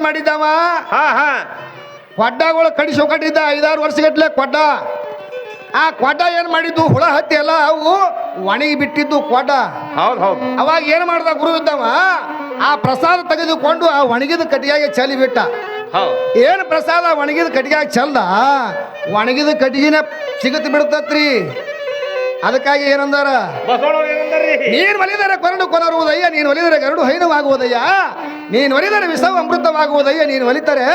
ಏನ್ ಮಾಡಿದ್ದಾವ ಹಾ ಹಾ ಕೊಡ್ಡಗಳು ಕಡಿಸಿ ಹೋಗಿದ್ದ 5-6 ವರ್ಷಗಟ್ಲೆ ಕೊಡ್ಡ. ಆ ಕೊಡ್ಡ ಏನ್ ಮಾಡಿದ್ದು ಹುಳ ಹತ್ತಿ ಎಲ್ಲ ಅವು ಒಣಗಿ ಬಿಟ್ಟಿದ್ದು ಕೊಡ್ಡ. ಹೌದ್ ಹೌದು. ಅವಾಗ ಏನ್ ಮಾಡ್ದ ಗುರು ಇದ್ದವ ಆ ಪ್ರಸಾದ ತೆಗೆದುಕೊಂಡು ಆ ಒಣಗಿದ ಕಟ್ಟಿಗೆಗೆ ಚಲಿ ಬಿಟ್ಟ. ಏನ್ ಪ್ರಸಾದ ಒಣಗಿದ ಕಟ್ಟಿಗೆ ಚಲ್ದ, ಒಣಗಿದ ಕಟ್ಟಿಗೆನ ಸಿಗತ್ ಬಿಡ್ತತ್ರಿ. ಅದಕ್ಕಾಗಿ ಏನಂದಾರ, ನೀನ್ ಒಲಿದರೆ ಕೊರಡು ಕೊನರುವುದಯ್ಯ, ನೀನು ಒಲಿದರೆ ಗರುಡು ಹೈನವಾಗುವುದಯ್ಯ, ನೀನು ಒಲಿದರೆ ವಿಷವು ಅಮೃತವಾಗುವುದಯ್ಯ, ನೀನು ಒಲಿತರೆ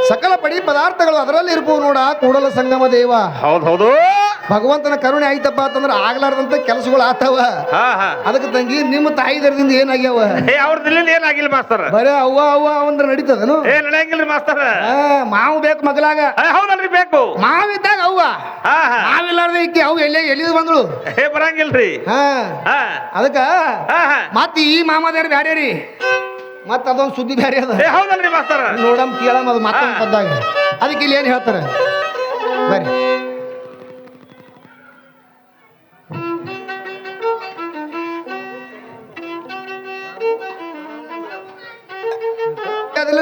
ಸಕಲ ಪಡಿ ಪದಾರ್ಥಗಳು ಅದರಲ್ಲಿ ಇರ್ಬೋದು ನೋಡ ಕೂಡಲ ಸಂಗಮ ದೇವ. ಹೌದು. ಭಗವಂತನ ಕರುಣೆ ಆಯ್ತಪ್ಪ ಅಂತಂದ್ರೆ ಆಗ್ಲಾರ್ದಂತ ಕೆಲಸಗಳು ಆತವ. ಅದಕ್ಕೆ ತಂಗಿ ನಿಮ್ಮ ತಾಯಿ ದರದಿಂದ ಏನಾಗ್ಯಾವ? ಅವ್ರದ್ದು ಏನಾಗಿಲ್ಲ ಮಾಸ್ತರ. ಬರೇ ಅವ್ವ ಅವ್ವ ಅಂದ್ರೆ ನಡೀತದನು? ನಡೆಯಂಗಿಲ್ರಿ ಮಾಸ್ತರ. ಮಾವು ಬೇಕು ಮಗಲಾಗ. ಹೌದಲ್ರಿ ಬೇಕು. ಮಾವಿದ್ದಾಗ ಅವ್ವ, ಮಾವಿಲ್ಲಾರ್ದ ಇಕ್ಕಿ ಅವು ಎಲ್ಲಿದ್ ಬಂದಳು ಬರಂಗಿಲ್ರಿ. ಅದಕ್ಕ ಮತ್ತ ಈ ಮಾಮದಾರಿ ಬ್ಯಾರೆ ರೀ, ಮತ್ತ ಅದೊಂದು ಸುದ್ದಿ ಬ್ಯಾರೆ ಅದ. ಹೌದಲ್ರಿ ಮಾಸ್ತರ. ನೋಡಮ್ ಕೇಳಮ್ ಅದು ಮತ್ತೊಂದು ಪದ್ದಾಗ. ಅದಕ್ಕೆ ಇಲ್ಲಿ ಏನ್ ಹೇಳ್ತಾರ ಬರ್ರಿ.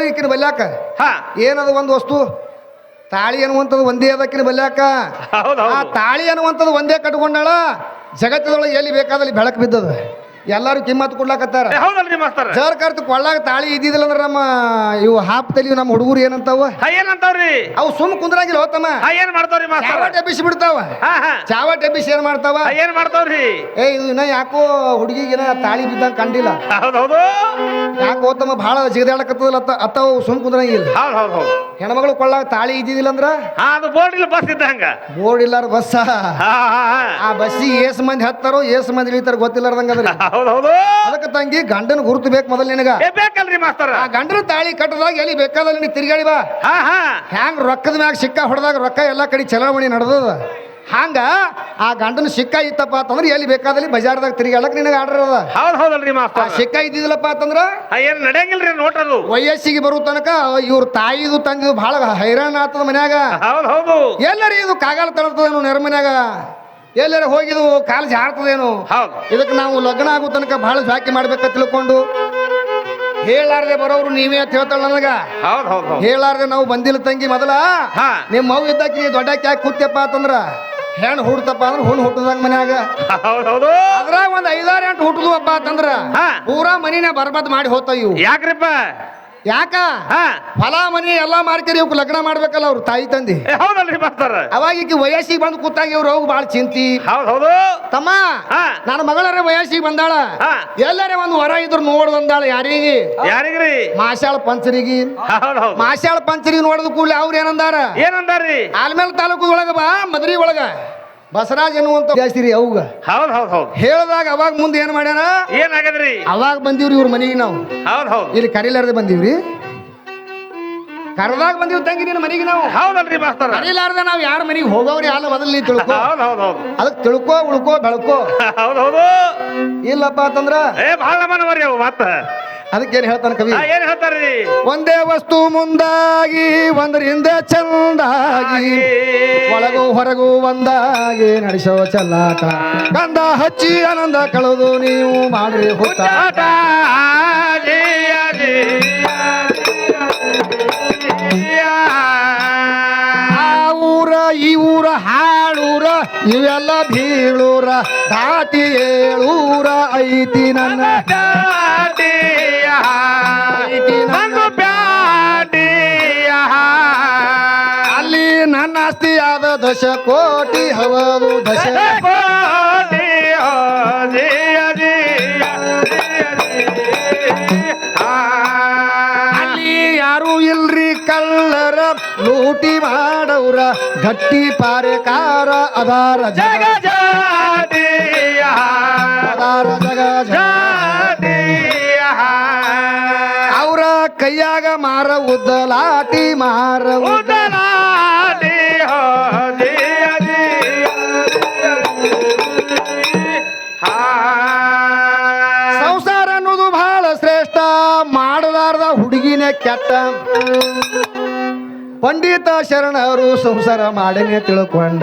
ಈಕಿನ ಬಲ್ಯಾಕ ಏನದ ಒಂದು ವಸ್ತು, ತಾಳಿ ಅನ್ನುವಂಥದ್ದು ಒಂದೇ ಅದಕ್ಕಿನ ಬಲ್ಯಾಕ. ಆ ತಾಳಿ ಅನ್ನುವಂಥದ್ದು ಒಂದೇ ಕಟ್ಕೊಂಡಾಳ. ಜಗತ್ತದೊಳಗೆ ಎಲ್ಲಿ ಬೇಕಾದಲ್ಲಿ ಬೆಳಕು ಬಿದ್ದದ, ಎಲ್ಲಾರು ಕಿಮ್ಮತ್ ಕೊಡ್ಲಾಕತ್ತಾರ. ಜರ್ ಕರ್ತ ಕೊಳ್ಳಾಗ ತಾಳಿ ಇದ್ದಿದಿಲ್ಲ ಅಂದ್ರೆ ನಮ್ಮ ಇವು ಹಾಪ್ ತಲಿ ನಮ್ಮ ಹುಡುಗರು ಏನಂತಾವ ಏನಂತಾವ್ರಿ? ಅವು ಸುಮ್ ಕುಂದ್ರಾಗಿಲ್ಲ ಹೋತಮ್ಮ. ಏನ್ ಮಾಡ್ತಾವ್ರಿ? ಚಾವಟ್ ಎಬ್ಬಿಸಿ ಬಿಡ್ತಾವ. ಚಾವಟ್ ಎಬ್ಬಿಸಿ ಏನ್ ಮಾಡ್ತಾವ? ಏನ್ ಮಾಡ್ತಾವ್ರಿ? ಇದು ಇನ್ನ ಯಾಕೋ ಹುಡುಗಿಗಿನ ತಾಳಿ ಬಿದ್ದಂಗ ಕಂಡಿಲ್ಲ. ಹೌದೌದು. ಯಾಕೆ ಹೋತಮ್ಮ ಭಾಳ ಜಿಗದಾಡಕತ್ತದಲ್ಲ ಅತ್ತಾವ ಸುಮ್ ಕುಂದ್ರಂಗಿಲ್ಲ. ಹೆಣ್ಮಗಳು ಕೊಳ್ಳಾಗ ತಾಳಿ ಇದ್ದಿದಿಲ್ಲ ಅಂದ್ರ ಅದು ಬೋರ್ಡ್ ಇಲ್ಲ ಬಸ್ ಇದ್ದಂಗ. ಬೋರ್ಡ್ ಇಲ್ಲಾರ ಬಸ್. ಆ ಬಸ್ಸಿಗೆ ಏಸ್ ಮಂದಿ ಹತ್ತಾರೋ ಏಸ್ ಮಂದಿ ಇಳಿತಾರ ಗೊತ್ತಿಲ್ಲಾರ್ದಂಗ ಅದ್ರಿ. ಅದಕ್ಕೆ ತಂಗಿ ಗಂಡನ ಗುರುತು ಬೇಕು ಮೊದಲು ನಿನಗ. ಬೇಕಲ್ರಿ ಮಾಸ್ತರ. ಆ ಗಂಡನ ತಾಳಿ ಕಟ್ಟದಾಗ ಎಲ್ಲಿ ಬೇಕಾದಲ್ಲಿ ನೀ ತಿರ್ಗಾಡಿ ಬಾ. ಹ್ಯಾಂಗ ರೊಕ್ಕದ ಮ್ಯಾಗ ಸಿಕ್ಕ ಹೊಡೆದಾಗ ರೊಕ್ಕ ಎಲ್ಲಾ ಕಡೆ ಚಲಾವಣೆ ನಡೆದದ, ಹಂಗ ಆ ಗಂಡನ ಸಿಕ್ಕ ಇತ್ತಪ್ಪ ಅಂತಂದ್ರೆ ಎಲ್ಲಿ ಬೇಕಾದಲ್ಲಿ ಬಜಾರ್ದಾಗ ತಿರುಗಾಡಕ್ ನಿನಗೆ ಆರ್ಡರ್ ಅದ. ಹೌದಲ್ರಿ ಮಾಸ್ತರ. ಸಿಕ್ಕ ಇದ್ದಿಲ್ಲಪ್ಪ ಅಂತಂದ್ರ ಏನ್ ನಡೆಯಂಗಿಲ್ರಿ ನೋಟದು. ವಯಸ್ಸಿಗೆ ಬರೋ ತನಕ ಇವ್ರ ತಾಯಿದು ತಂಗಿದು ಬಹಳ ಹೈರಾಣ ಆಗ್ತದ ಮನ್ಯಾಗ. ಹೌದು. ಎಲ್ಲರಿ ಇದು ಕಾಗಾಲ ತಳತದೇನು ನೆರ ಮನ್ಯಾಗ, ಎಲ್ಲರ ಹೋಗಿದು ಕಾಲು ಜಾರ್ತದೇನು. ಇದಕ್ಕೆ ನಾವು ಲಗ್ನ ಆಗೋ ತನಕ ಬಹಳ ಜಾಕಿ ಮಾಡ್ಬೇಕ ತಿಳ್ಕೊಂಡು ಹೇಳಾರ್ದೆ ಬರೋರು ನೀವೇ ಅಂತ ಹೇಳ್ತಾಳ ನನಗ. ಹೇಳಾರ್ದೆ ನಾವು ಬಂದಿಲ್ಲ ತಂಗಿ ಮೊದಲ. ನಿಮ್ ಮಗು ಇದ್ದಕ್ಕೆ ನೀ ದೊಡ್ಡಕ್ಕೆ ಯಾಕೆ ಕೂತ್ಯಪ್ಪ ಅಂತಂದ್ರ ಹೆಣ್ಣು ಹುಡ್ತಪ್ಪ ಅಂದ್ರೆ ಹುಣ್ಣು ಹುಟ್ಟದಂಗ ಮನ್ಯಾಗ. ಅದ್ರಾಗ ಒಂದ್ 5-6 ಹುಟ್ಟುದಪ್ಪ ಅಂತಂದ್ರ ಪೂರಾ ಮನಿನ ಬರ್ಬಾದ್ ಮಾಡಿ ಹೋಗ್ತಾವ ಇವು. ಯಾಕ್ರಿಪ್ಪ? ಯಾಕ ಹೊಲ ಮನಿ ಎಲ್ಲಾ ಮಾರ್ಕರಿ ಇವ್ಕ ಲಗ್ನ ಮಾಡ್ಬೇಕಲ್ಲ ಅವ್ರು ತಾಯಿ ತಂದಿ. ಹೌದಲ್ರಿ ಮಾಸ್ತರ. ಅವಾಗ ಈಗ ವಯಸ್ಸಿಗೆ ಬಂದು ಕೂತಾಗ ಇವ್ರು ಹೋಗಿ ಬಾಳ ಚಿಂತಿ. ಹೌದು ತಮ್ಮ ನನ್ನ ಮಗಳರ ವಯಸ್ಸಿಗೆ ಬಂದಾಳ, ಎಲ್ಲರೇ ಒಂದು ವರ ಇದ್ರು ನೋಡ್ ಬಂದಾಳ. ಯಾರಿಗ್ರಿ? ಮಾಶಾಳ ಪಂಚರಿಗೆ. ಮಾಶಾಳ ಪಂಚರಿಗೆ ನೋಡಿದ ಕೂಡಲೇ ಅವ್ರು ಏನಂದಾರಿ? ಆಲ್ಮೇಲ್ ತಾಲೂಕು ಒಳಗ ಬಾ ಮದ್ರಿ ಒಳಗ ಬಸವರಾಜ್ ಎನ್ನುವಂತ ಜಾಸ್ತಿ ಅವಾಗ. ಹೇಳ್ದಾಗ ಅವಾಗ ಮುಂದೆ ಏನ್ ಮಾಡ್ಯಾರ? ಏನಾಗದ್ರಿ? ಅವಾಗ ಬಂದಿವ್ರಿ ಇವ್ರ ಮನೆಗೆ ನಾವು. ಇಲ್ಲಿ ಕರೀಲಾರ್ದೆ ಬಂದಿವ್ರಿ. ಕರೆದಾಗ ಬಂದಿವ್ ತಂಗಿ ನಿನ್ನ ಮನೆಗೆ ನಾವು. ಹೌದಲ್ರಿ ಮಾಸ್ತರ. ಕರೀಲಾರ್ದೆ ನಾವ್ ಯಾರ ಮನೆಗೆ ಹೋಗೋವ್ರಿ ಅಲ್ಲ ಮೊದಲು ನೀ ತಿಳ್ಕೊ. ಅದಕ್ಕೆ ತಿಳ್ಕೊ ಉಳ್ಕೋ ಬೆಳ್ಕೋ. ಇಲ್ಲಪ್ಪ ಅಂತಂದ್ರ ಬಹಳ ಮನವರಿ ಅವು ಮತ್ತ. ಅದಕ್ಕೇನ್ ಹೇಳ್ತಾನ ಕವಿ? ಏನ್ ಹೇಳ್ತಾರ್ರಿ? ಒಂದೇ ವಸ್ತು ಮುಂದಾಗಿ ಒಂದ್ರ ಹಿಂದೆ ಚಂದಾಗಿ ಒಳಗೂ ಹೊರಗೂ ಒಂದಾಗಿ ನಡೆಸೋ ಚಲ್ಲಾಟ, ಗಂಧ ಹಚ್ಚಿ ಆನಂದ ಕಳೆದು ನೀವು ಮಾಡ್ರಿ ಹುಚ್ಚಾಟ. ಆ ಊರ ಈ ಊರ ಹಾಳೂರ ಇವೆಲ್ಲ ಬೀಳೂರ ದಾಟಿ 7 ಊರ ಐತಿ ನನ್ನ ಅಲ್ಲಿ ನನ್ನ ಆಸ್ತಿ ಆದ 10 ಕೋಟಿ ಹವದು 10 ಕೋಟಿ. ಅಲ್ಲಿ ಯಾರು ಇಲ್ರಿ ಕಳ್ಳರ ಲೂಟಿ ಮಾಡವ್ರ, ಗಟ್ಟಿ ಪಾರೆಕಾರ ಅದಾರ ಜಗ ಜಾತಿಯ, ಅದಾರ ಜಗ ಜಾತಿಯ. ಅವರ ಕೈಯಾಗ ಮಾರ ಉದ್ದಲಾಟಿ ಮಾರ ಉದ್ದಲಾಟಿ. ಸಂಸಾರ ಅನ್ನೋದು ಬಹಳ ಶ್ರೇಷ್ಠ, ಮಾಡಲಾರ್ದ ಹುಡುಗಿನೇ ಕೆಟ್ಟ. ಪಂಡಿತ ಶರಣರು ಸಂಸಾರ ಮಾಡೇನೆ ತಿಳ್ಕೊಂಡ.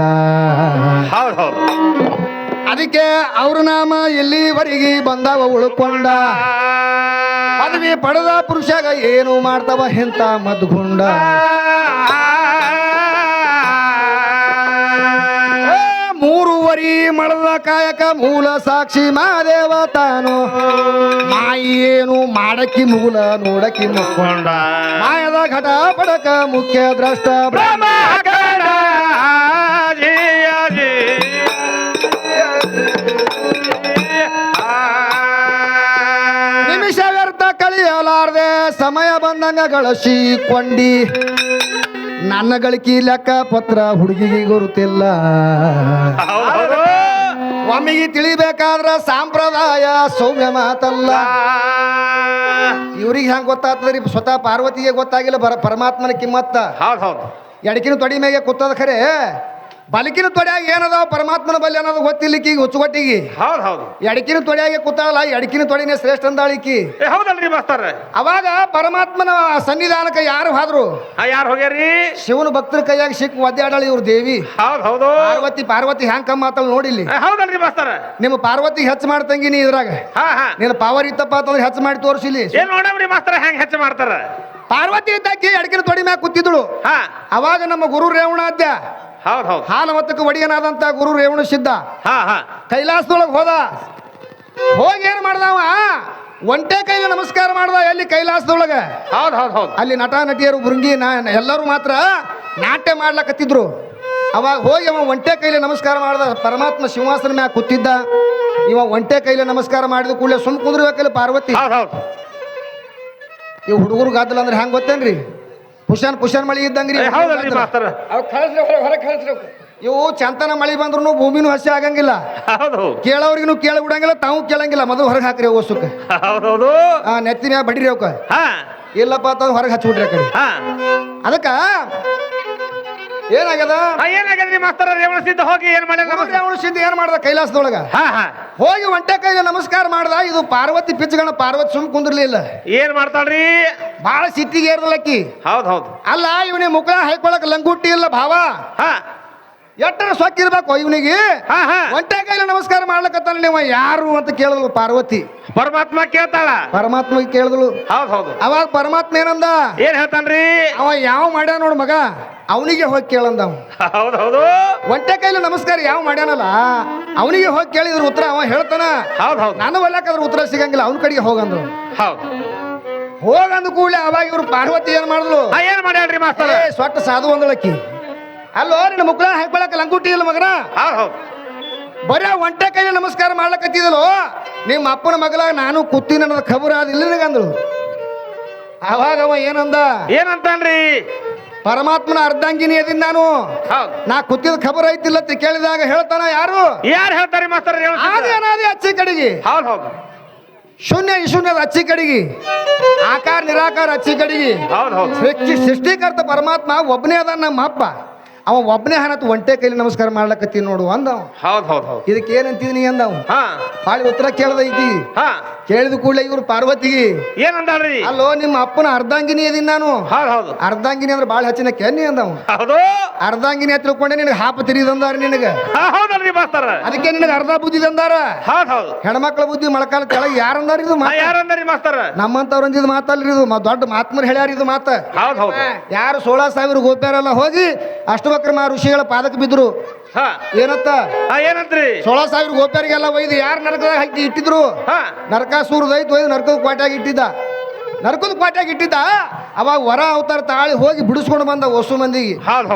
ಅದಕ್ಕೆ ಅವ್ರ ನಾಮ ಇಲ್ಲಿವರೆಗೆ ಬಂದವ ಉಳ್ಕೊಂಡ. ಪದವಿ ಪಡೆದ ಪುರುಷಾಗ ಏನು ಮಾಡ್ತಾವ ಎಂತ ಮದ್ಗುಂಡ ಮೂರುವರಿ ಮಳದ ಕಾಯಕ ಮೂಲ ಸಾಕ್ಷಿ ಮಾದೇವ ತಾನು ಮಾಯಿ ಏನು ಮಾಡಕಿ ಮೂಲ ನೋಡಕಿ ಮುಕ್ಕೊಂಡ ಮಾಯದ ಘಟ ಪಡಕ ಮುಖ್ಯ ದ್ರಷ್ಟ ಬ್ರಹ್ಮ ಗಣ. ನಿಮಿಷ ವ್ಯರ್ಥ ಕಳಿಯಲಾರ್ದೆ ಸಮಯ ಬಂದಂಗ ಗಳಿಸಿಕೊಂಡಿ ನನ್ನ ಗಳಿಕೆ ಲೆಕ್ಕ ಪತ್ರ ಹುಡುಗಿಗೆ ಗುರುತಿಲ್ಲ ಒಮ್ಮಿಗೆ ತಿಳಿಬೇಕಾದ್ರ ಸಂಪ್ರದಾಯ ಸೌಮ್ಯ ಮಾತಲ್ಲ. ಇವ್ರಿಗೆ ಹೆಂಗ್ ಗೊತ್ತಾಗ್ತದ್ರಿ ಸ್ವತಃ ಪಾರ್ವತಿಗೆ ಗೊತ್ತಾಗಿಲ್ಲ ಪರಮಾತ್ಮನ ಕಿಮ್ಮತ್ತ. ಹೌದು ಹೌದು ಎಡಕಿನ ತೊಡಿ ಮೇಗೆ ಕೂತದ ಖರೆ ಬಲಕಿನ ತೊಡೆಯಾಗ ಏನದಾವ ಪರಮಾತ್ಮನ ಬಲ್ಲಿ ಅನ್ನೋದು ಗೊತ್ತಿಲ್ಲಿಕ್ಕಿ ಹುಚ್ಚುಗೊಟ್ಟಿಗೆ. ಹೌದು ಹೌದು ಎಡಕಿನ ತೊಡೆಯಾಗೆ ಕೂತಾಳಲ್ಲ ಎಡಕಿನ ತೊಡಿನೇ ಶ್ರೇಷ್ಠ ಅಂದಾಳಿಕಿ. ಹೌದಲ್ರಿ ಮಾಸ್ತರ. ಅವಾಗ ಪರಮಾತ್ಮನ ಸನ್ನಿಧಾನಕ್ಕೆ ಯಾರು ಹಾದ್ರು? ಯಾರು ಹೋಗ್ಯಾರಿ? ಶಿವನ ಭಕ್ತರ ಕೈಯಾಗ ಸಿಕ್ಕ ಒದ್ದಾಡಳಿ ಇವ್ರ ದೇವಿ. ಹೌದು ಹೌದು ಪಾರ್ವತಿ ಹ್ಯಾಂಗ್ ಕಮ್ಮ ಆತಳ ನೋಡಿಲ್ಲಿ. ಹೌದಲ್ರಿ ಮಾಸ್ತರ. ನಿಮ್ಮ ಪಾರ್ವತಿಗೆ ಹೆಚ್ಚು ಮಾಡ್ತಂಗಿ ನೀ ಇದ್ರಾಗ ನೀನು ಪಾವರ್ ಇತ್ತಪ್ಪ ಅಂತಂದ್ರೆ ಹೆಚ್ಚು ಮಾಡಿ ತೋರಿಸಿಲಿ. ಏನ್ ನೋಡವ್ರಿ ಮಾಸ್ತರ ಹೆಂಗ್ ಹೆಚ್ಚು ಮಾಡ್ತಾರ? ಪಾರ್ವತಿ ಇದ್ದಾಕಿ ಎಡಕಿನ ತೊಡಿ ಮ್ಯಾಗ ಕೂತಿದ್ಳು. ಅವಾಗ ನಮ್ಮ ಗುರು ರೇವಣಾದ್ಯ ಹೌದು ಹೌದು ಹಾಲ ಮತ್ತಕ್ಕೆ ಒಡೆಯನಾದಂತ ಗುರು ರೇವಣ ಸಿದ್ಧ ಕೈಲಾಸದೊಳಗೆ ಹೋದ. ಹೋಗಿ ಏನ್ ಮಾಡ್ದವ? ಒಂಟೆ ಕೈಲಿ ನಮಸ್ಕಾರ ಮಾಡ್ದ. ಎಲ್ಲಿ? ಕೈಲಾಸದೊಳಗ. ಹೌದು ಹೌದು ಹೌದು ಅಲ್ಲಿ ನಟ ನಟಿಯರು ಭೃಂಗಿ ಎಲ್ಲರೂ ಮಾತ್ರ ನಾಟ್ಯ ಮಾಡ್ಲಕತ್ತಿದ್ರು. ಅವಾಗ ಹೋಗಿ ಅವ ಒಂಟೆ ಕೈಲಿ ನಮಸ್ಕಾರ ಮಾಡ್ದ. ಪರಮಾತ್ಮ ಸಿಂಹಾಸನ ಮ್ಯಾಗ ಕೂತಿದ್ದ. ಇವ ಒಂಟೆ ಕೈಲಿ ನಮಸ್ಕಾರ ಮಾಡಿದ ಕೂಡಲೇ ಸುಮ್ ಕುಂದ್ರಬೇಕಲ್ಲ ಪಾರ್ವತಿ. ಈ ಹುಡುಗರು ಗಾದಲ ಅಂದ್ರೆ ಹೆಂಗ್ ಗೊತ್ತೇನ್ರಿ? ಪುಷನ್ ಮಳಿ ಇದ್ದಂಗ್ರಿ. ಇವು ಚಂತನ ಮಳಿ ಬಂದ್ರು ಭೂಮಿನೂ ಹಸಿ ಆಗಂಗಿಲ್ಲ. ಕೇಳೋರ್ಗಿನೂ ಕೇಳ ಬಿಡಂಗಿಲ್ಲ, ತಾವು ಕೇಳಂಗಿಲ್ಲ. ಮೊದಲು ಹೊರಗೆ ಹಾಕ್ರಿ ಓಸಕ್ಕೆ. ನೆತ್ತಿ ಮ್ಯಾಗ ಬಡಿರಿ ಅವಕ್ಕ. ಇಲ್ಲಪ್ಪ ಅಂತ ಹೊರಗೆ ಹಚ್ಬಿಡ್ರಿ ಆ ಕಡೆ. ಅದಕ್ಕ ಏನಾಗ್ಯದ? ಏನಾಗ್ಯದ್ರಿ ಮಾಸ್ತರ? ರೇವಣ ಸಿದ್ಧ ಹೋಗಿ ಏನ್ ಮಾಡ್ಯಾರ? ರೇವಣ ಸಿದ್ಧ ಏನ್ ಮಾಡ್ದ? ಕೈಲಾಸದೊಳಗ ಹೋಗಿ ಒಂಟೆ ಕೈಲಿ ನಮಸ್ಕಾರ ಮಾಡ್ದ. ಇದು ಪಾರ್ವತಿ ಪಿಚ್ಚಗಣ. ಪಾರ್ವತಿ ಸುಮ್ ಕುಂದ್ರಲಿಲ್ಲ. ಏನ್ ಮಾಡ್ತಾಳ್ರಿ? ಬಾಳ ಸಿಟ್ಟಿಗೆ ಏರ್ದಲಕ್ಕಿ. ಹೌದ್ ಹೌದು. ಅಲ್ಲ ಇವನಿಗೆ ಮುಕ್ಕಳ ಹಾಕೊಳಕ್ ಲಂಗುಟ್ಟಿ ಇಲ್ಲ ಭಾವ. ಎಟ್ಟರ ಸೊಕ್ಕಿರ್ಬೇಕು ಇವನಿಗೆ. ಒಂಟೆ ಕೈಲಿ ನಮಸ್ಕಾರ ಮಾಡ್ಲಕತ್ತಾನ. ನೀವು ಯಾರು ಅಂತ ಕೇಳಿದ್ಲು ಪಾರ್ವತಿ. ಪರಮಾತ್ಮ ಕೇಳ್ತಾಳ. ಪರಮಾತ್ಮಗೆ ಕೇಳಿದ್ಲು. ಹೌದ್ ಹೌದು. ಅವಾಗ ಪರಮಾತ್ಮ ಏನಂದ? ಏನ್ ಹೇಳ್ತಾನ್ರಿ? ಅವ ಯಾವ ಮಾಡ್ಯಾನ ನೋಡ್ ಮಗ, ಅವನಿಗೆ ಹೋಗಿ ಕೇಳಂದ. ಹೌದ್ ಹೌದು. ಒಂಟೆ ಕೈಲಿ ನಮಸ್ಕಾರ ಯಾವ ಮಾಡ್ಯಾನಲ್ಲ ಅವನಿಗೆ ಹೋಗಿ ಕೇಳಿದ್ರ ಉತ್ತರ ಅವ ಹೇಳ್ತಾನ. ಹೌದ್ ಹೌದು. ನಾನು ಒಲ್ಲಾಕದ್ರ ಉತ್ತರ ಸಿಗಂಗಿಲ್ಲ, ಅವನ ಕಡೆಗೆ ಹೋಗಂದ್ರು. ಹೌದು. ಹೋಗಂದ ಕೂಡಲೇ ಅವಾಗ ಇವ್ರು ಪಾರ್ವತಿ ಏನ್ ಮಾಡಿದ್ಲು? ಏನ್ ಮಾಡ್ಯಾಳ್ರಿ ಮಾಸ್ತರ? ಸೊಟ್ಟ ಸಾಧು ಒಂದಳಕ್ಕಿ. ಅಲ್ಲೋ ನಿನ್ನ ಮುಕ್ಕಳ ಹಾಕೊಳಕ ಲಂಗುಟಿ ಇಲ್ಲ ಮಗನ. ಬರೀ ಒಂಟೆ ಕೈಲಿ ನಮಸ್ಕಾರ ಮಾಡ್ಲಕತ್ತಿದಲು. ನಿಮ್ಮ ಅಪ್ಪನ ಮಗಲಾಗ ನಾನು ಕೂತೀನಿ ಅನ್ನೋದು ಖಬರ್ ಆದಿಲ್ಲ ನಿನಗಂದಳು. ಅವಾಗ ಅವ ಏನಂದ? ಏನಂತಾನ್ರಿ? ಪರಮಾತ್ಮನ ಅರ್ಧಾಂಗಿನಿ ಅದೀನಿ ನಾನು. ನಾ ಕೂತಿದ ಖಬರ್ ಐತಿಲ್ಲ ಅಂತ ಕೇಳಿದಾಗ ಹೇಳ್ತಾನ. ಯಾರು ಹೇಳ್ತಾರೆ ಮಾಸ್ತರ? ಅದೇನಾದಿ ಅಚ್ಚಿ ಕಡೆಗೆ. ಹೌದು ಹೌದು. ಶೂನ್ಯ ಶೂನ್ಯದ ಅಚ್ಚಿ ಕಡೆಗೆ, ಆಕಾರ ನಿರಾಕಾರ ಅಚ್ಚಿ ಕಡೆಗೆ. ಸೃಷ್ಟಿಕರ್ತ ಪರಮಾತ್ಮ ಒಬ್ಬನೇ ಅದ ನಮ್ಮ ಅಪ್ಪ. ಅವ ಒಬ್ಬನೇ ಹನತ್ ಒಂಟೆ ಕೈಲಿ ನಮಸ್ಕಾರ ಮಾಡ್ಲಕತ್ತೀನಿ ನೋಡು ಅಂದವ. ಹೌದ್ ಹೌದ್ ಹೌದು. ಇದಕ್ಕೆ ಏನಂತಿದೀನಿ ಅಂದವ. ಬಾಳಿ ಉತ್ತರ ಕೇಳ್ದೈತಿ. ಕೇಳಿದ ಕೂಡಲೇ ಇವ್ರು ಪಾರ್ವತಿಗೆ ಏನಂದಾಳ್ರಿ? ಅಲ್ಲೋ ನಿಮ್ಮ ಅಪ್ಪನ ಅರ್ಧಾಂಗಿನಿ ಅದೀನಿ ನಾನು. ಅರ್ಧಾಂಗಿನಿ ಅಂದ್ರೆ ಬಾಳ ಹಚ್ಚಿನ ಕೆನ್ನಿ ಅಂದವ. ಅರ್ಧಾಂಗಿನಿ ಅಂತ ತಿಳ್ಕೊಂಡೆ ನಿನಗೆ ಹಾಪ ತಿರಿದಂದಾರ ನಿನಗ. ಅದಕ್ಕೆ ನಿನಗೆ ಅರ್ಧ ಬುದ್ಧಿ ತಂದಾರ. ಹೆಣ್ಮಕ್ಳ ಬುದ್ಧಿ ಮೊಳಕಾಲ ಕೆಳಗೆ ಯಾರಂದಾರ? ಇದು ಯಾರಂದಾರಿ ಮಾಸ್ತರ? ನಮ್ಮಂತವ್ರ ಅಂದಿದ್ ಮಾತಲ್ರಿ ಇದು. ದೊಡ್ಡ ಮಾತ್ಮರ್ ಹೇಳ್ಯಾರ ಇದು ಮಾತ. ಯಾರು 16,000 ಗೋಪ್ಯಾರಲ್ಲ ಹೋಗಿ ಅಷ್ಟವಕ್ರಮ ಋಷಿಗಳ ಪಾದಕ್ಕೆ ಬಿದ್ರು. ಏನತ್ತ? ಏನಂತ್ರಿ? 16,000 ಗೋಪ್ಯಾರಿಗೆಲ್ಲ ಒಯ್ದು ಯಾರು ನರಕದಾಗ ಹಾಕಿ ಇಟ್ಟಿದ್ರು? ನರಕಾಸೂರದೈತ್ ಒಯ್ದು ನರಕದ ಕ್ವಾಟ್ಯಾಗ ಇಟ್ಟಿದ್ದ. ನರಕದ ಕ್ವಾಟ್ಯಾಗ ಇಟ್ಟಿದ್ದ. ಅವಾಗ ವರ ಅವತಾರ ತಾಳಿ ಹೋಗಿ ಬಿಡಿಸ್ಕೊಂಡು ಬಂದ ಹೊಸು ಮಂದಿಗೆ.